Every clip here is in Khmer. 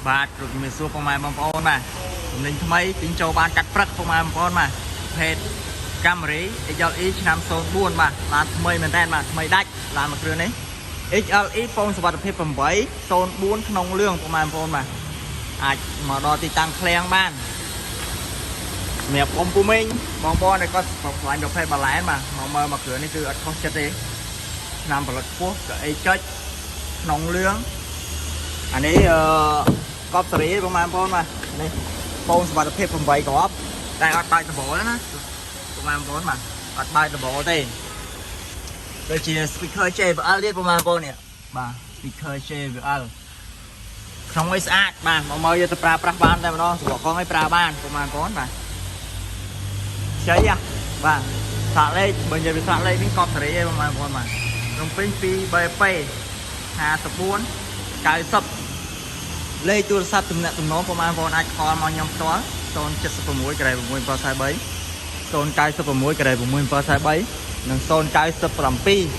បាទគ្រប់ជំរាបសួរបងប្អូនបាទទំនិញថ្មីពីងចូលបានកាត់ព្រឹកបងប្អូនបាទភេទកាមេរី XLE ឆ្នាំ04បាទឡានថ្មីមែនតើបាទថ្មីដាច់ឡានមួយគ្រឿងនេះ XLE ពងសុវត្ថិភាព8 04ក្នុងលឿងបងប្អូនបាទអាចមកដល់ទីតាំងឃ្លាំងបានសម្រាប់អ៊ំពូមីងបងប្អូនដែលគាត់ឆ្លាញ់ប្រភេទបាឡែនបាទមកមើលមកគ្រឿងនេះគឺអត់ខុសចិត្តទេឆ្នាំផលិតខ្ពស់ក៏អីចុចក្នុងលឿងអានេះកប់សេរីបងប្អូនបាទនេះពងសុវត្ថិភាព8គ្រាប់តែអត់បើកដបណាបងប្អូនបាទអត់បើកដបទេដូចជា speaker JBL ទៀតបងប្អូននេះបាទ speaker JBL ក្នុងអីស្អាតបាទមកមើលយកទៅប្រើប្រាស់បានតែម្ដងសម្រាប់កង់ឲ្យប្រើបានបងប្អូនបាទជ័យបាទសាក់លេខបើនិយាយពីសាក់លេខនេះកប់សេរីឯងបងប្អូនបាទក្នុងពេញ 2BP 54 90លេខទូរស័ព្ទទំនាក់ទំនងបងប្អូនអាចខលមកខ្ញុំផ្ទាល់076ក្រែ6743 096ក្រែ6743និង097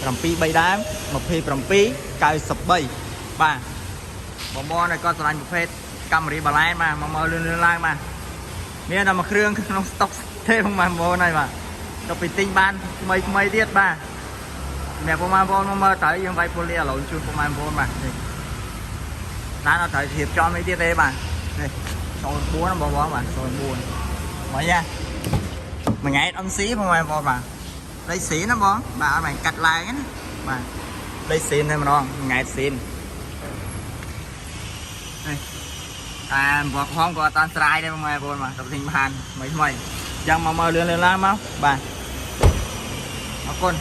73ដើម27 93បាទបងប្អូនឲ្យគាត់ស្រឡាញ់ប្រភេទកាមេរីបាឡែនបាទមកមើលលឿនឡើងបាទមានតែមួយគ្រឿងក្នុងស្តុកទេបងប្អូនហើយបាទទៅពីទិញបានថ្មីទៀតបាទអ្នកបងប្អូនមកមើលទៅយើងវាយពលីឥឡូវជូនបងប្អូនបាទនេះឡានអត់ត្រូវធៀបចំនេះទៀតទេបាទនេះ04បងប្អូនបាទ04មកយ៉ាមួយថ្ងៃអ៊ំស៊ីបងប្អូនបាទដីស៊ីណាបងបាទអត់មែនកាត់ឡើងណាបាទដីស៊ីតែម្ដងមួយថ្ងៃស៊ីននេះតាមបងផងក៏អត់តាន់ស្រាយដែរបងប្អូនបាទទៅទិញបានថ្មីអញ្ចឹងមកមើលលឿនឡើងមកបាទអរគុណ